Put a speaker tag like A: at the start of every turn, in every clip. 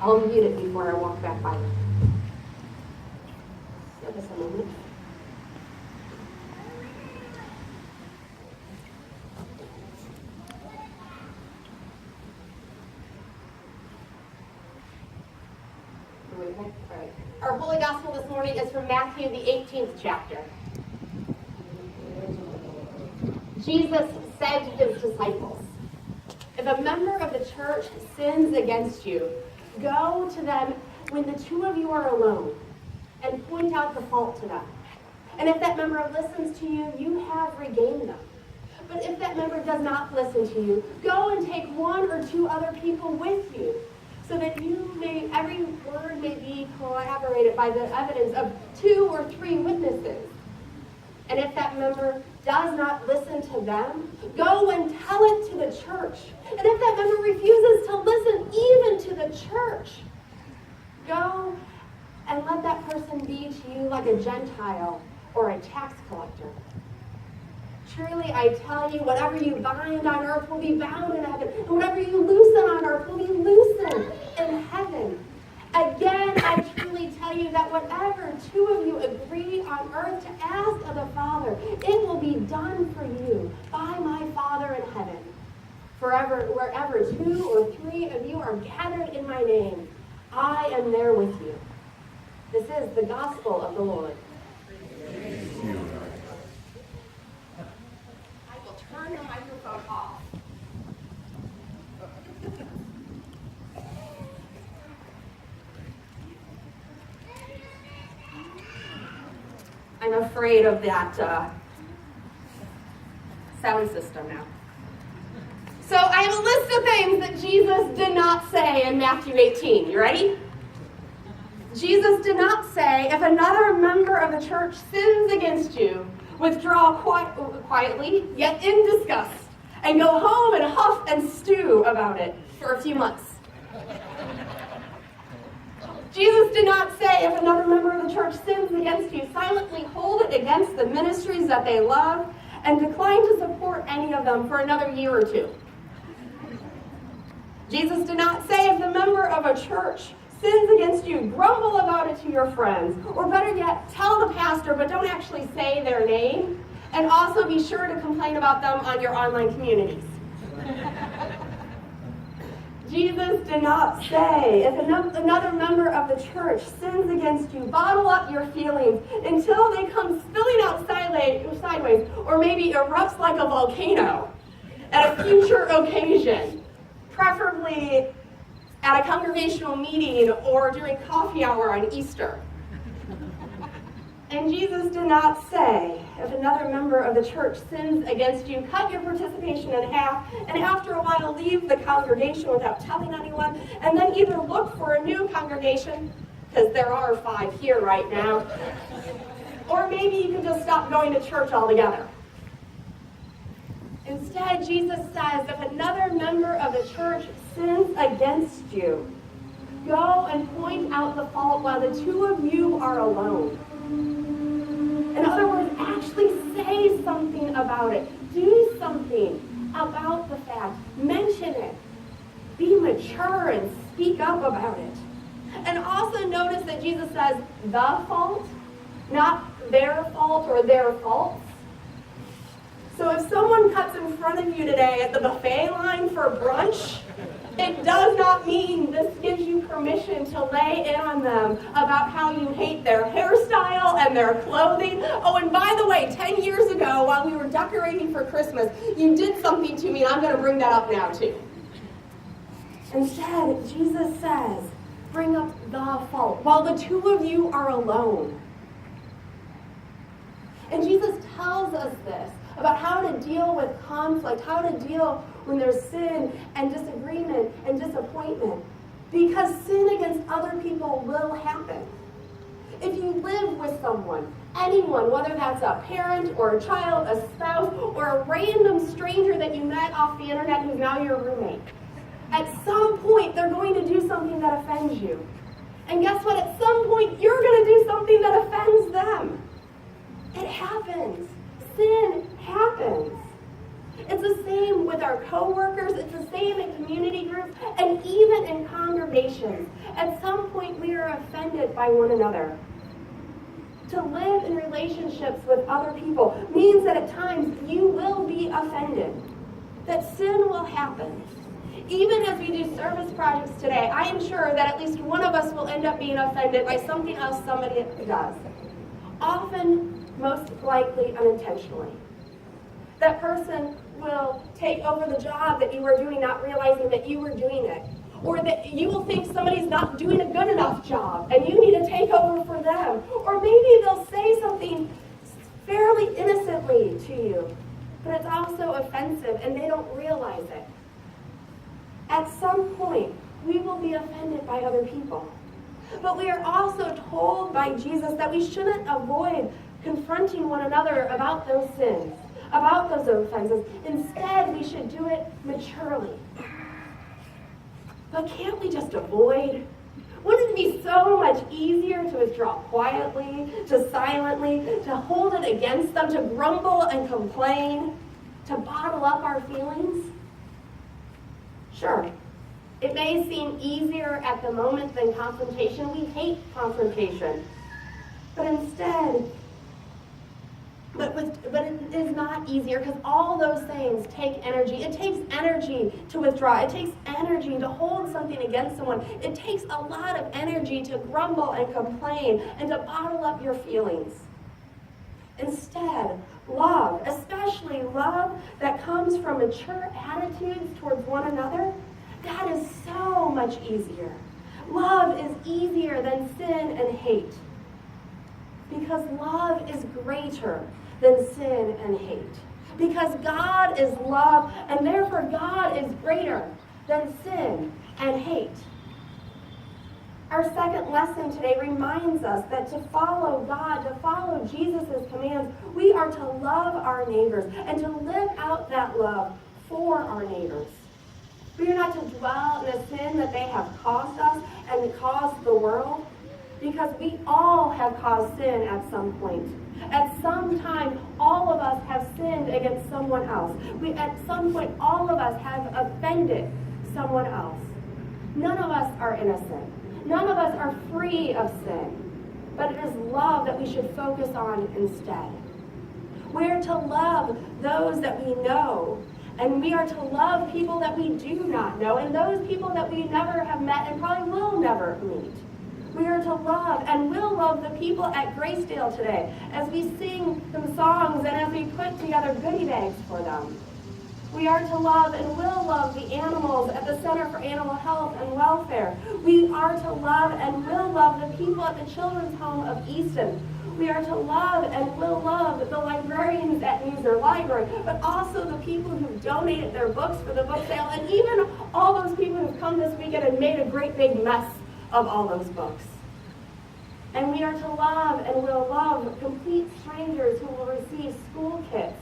A: I'll read it before I walk back by. Give us a moment. Our Holy Gospel this morning is from Matthew, the 18th chapter. Jesus said to his disciples, "If a member of the church sins against you, go to them when the two of you are alone and point out the fault to them. And if that member listens to you, you have regained them. But if that member does not listen to you, go and take one or two other people with you, so that every word may be corroborated by the evidence of 2 or 3 witnesses. And if that member does not listen to them, go and tell it to the church. And if that member refuses to listen even to the church, go and let that person be to you like a Gentile or a tax collector. Truly, I tell you, whatever you bind on earth will be bound in heaven, and whatever you loosen on earth will be loosened in heaven. Again, I truly tell you that whatever 2 of you agree on earth to ask of the Father, it will be done for you by my Father in heaven. Wherever 2 or 3 of you are gathered in my name, I am there with you." This is the gospel of the Lord. I will turn the microphone off. I'm afraid of that sound system now. So I have a list of things that Jesus did not say in Matthew 18. You ready? Jesus did not say, if another member of the church sins against you, withdraw quietly, yet in disgust, and go home and huff and stew about it for a few months. Jesus did not say, if another member of the church sins against you, silently hold it against the ministries that they love and decline to support any of them for another year or 2. Jesus did not say, if the member of a church sins against you, grumble about it to your friends, or better yet, tell the pastor, but don't actually say their name, and also be sure to complain about them on your online communities. Jesus did not say, if another member of the church sins against you, bottle up your feelings until they come spilling out sideways, or maybe erupts like a volcano at a future occasion, preferably at a congregational meeting or during coffee hour on Easter. And Jesus did not say, if another member of the church sins against you, cut your participation in half, and after a while leave the congregation without telling anyone, and then either look for a new congregation, because there are 5 here right now, or maybe you can just stop going to church altogether. Instead, Jesus says, if another member of the church sins against you, go and point out the fault while the 2 of you are alone. In other words, actually say something about it. Do something about the fact. Mention it. Be mature and speak up about it. And also notice that Jesus says the fault, not their fault or their faults. So if someone cuts in front of you today at the buffet line for brunch, it does not mean this gives you permission to lay in on them about how you hate their hairstyle and their clothing. Oh, and by the way, 10 years ago, while we were decorating for Christmas, you did something to me, and I'm going to bring that up now too. Instead, Jesus says, bring up the fault while the 2 of you are alone. And Jesus tells us this about how to deal with conflict, how to deal when there's sin and disagreement and disappointment. Because sin against other people will happen. If you live with someone, anyone, whether that's a parent or a child, a spouse, or a random stranger that you met off the internet who's now your roommate, at some point they're going to do something that offends you. And guess what? At some point you're going to do something that offends them. It happens. Sin happens. It's the same with our coworkers. It's the same in community groups, and even in congregations. nations. At some point, we are offended by one another. To live in relationships with other people means that at times you will be offended, that sin will happen. Even as we do service projects today, I am sure that at least one of us will end up being offended by something else somebody does. Often, most likely unintentionally. That person will take over the job that you were doing, not realizing that you were doing it. Or that you will think somebody's not doing a good enough job and you need to take over for them. Or maybe they'll say something fairly innocently to you, but it's also offensive and they don't realize it. At some point, we will be offended by other people. But we are also told by Jesus that we shouldn't avoid confronting one another about those sins, about those offenses. Instead, we should do it maturely. But can't we just avoid? Wouldn't it be so much easier to withdraw quietly, to silently, to hold it against them, to grumble and complain, to bottle up our feelings? Sure, it may seem easier at the moment than confrontation. We hate confrontation. But instead, but it is not easier because all those things take energy. It takes energy to withdraw. It takes energy to hold something against someone. It takes a lot of energy to grumble and complain and to bottle up your feelings. Instead, love, especially love that comes from mature attitudes towards one another, that is so much easier. Love is easier than sin and hate because love is greater than sin and hate. Because God is love, and therefore God is greater than sin and hate. Our second lesson today reminds us that to follow God, to follow Jesus' commands, we are to love our neighbors and to live out that love for our neighbors. We are not to dwell in the sin that they have caused us and caused the world, because we all have caused sin at some point. At some time, all of us have sinned against someone else. At some point, all of us have offended someone else. None of us are innocent. None of us are free of sin. But it is love that we should focus on instead. We are to love those that we know. And we are to love people that we do not know. And those people that we never have met and probably will never meet. We are to love and will love the people at Gracedale today as we sing some songs and as we put together goodie bags for them. We are to love and will love the animals at the Center for Animal Health and Welfare. We are to love and will love the people at the Children's Home of Easton. We are to love and will love the librarians at Mueser Library, but also the people who donated their books for the book sale, and even all those people who've come this weekend and made a great big mess of all those books. And we are to love and will love complete strangers who will receive school kits,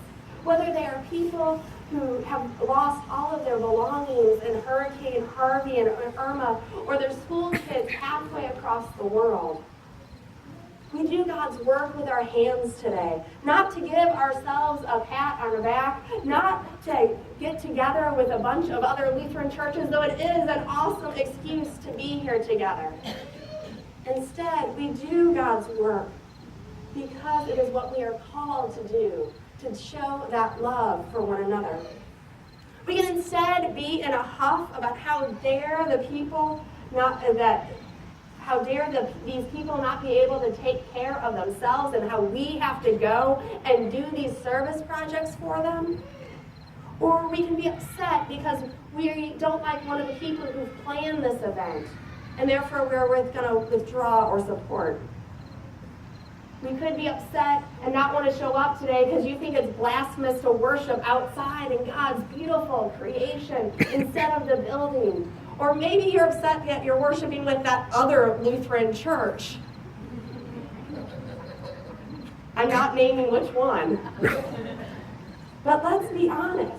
A: whether they are people who have lost all of their belongings in Hurricane Harvey and Irma, or their school kids halfway across the world. We do God's work with our hands today, not to give ourselves a pat on the back, not to get together with a bunch of other Lutheran churches, though it is an awesome excuse to be here together. Instead, we do God's work because it is what we are called to do, to show that love for one another. We can instead be in a huff about how dare these people not be able to take care of themselves and how we have to go and do these service projects for them. Or we can be upset because we don't like one of the people who planned this event and therefore we're going to withdraw or support. We could be upset and not want to show up today because you think it's blasphemous to worship outside in God's beautiful creation instead of the building. Or maybe you're upset that you're worshiping with that other Lutheran church. I'm not naming which one. But let's be honest.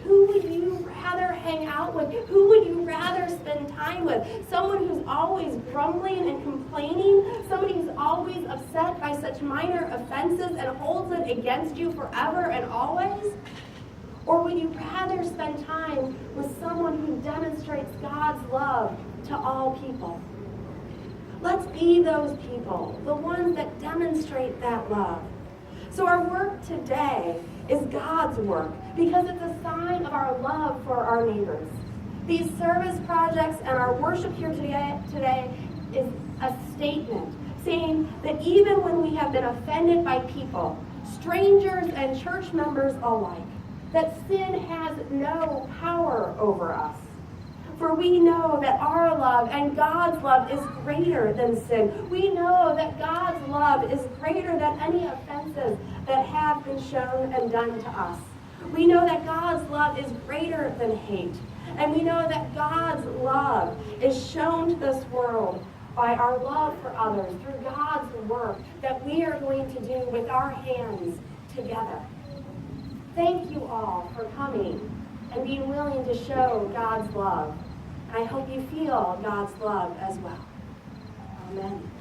A: Who would you rather hang out with? Who would you rather spend time with? Someone who's always grumbling and complaining? Somebody who's always upset by such minor offenses and holds it against you forever and always? Or would you rather spend time with someone who demonstrates God's love to all people. Let's be those people, the ones that demonstrate that love. So our work today is God's work because it's a sign of our love for our neighbors. These service projects and our worship here today is a statement saying that even when we have been offended by people, strangers and church members alike, that sin has no power over us. For we know that our love and God's love is greater than sin. We know that God's love is greater than any offenses that have been shown and done to us. We know that God's love is greater than hate. And we know that God's love is shown to this world by our love for others through God's work that we are going to do with our hands together. Thank you all for coming and being willing to show God's love. I hope you feel God's love as well. Amen.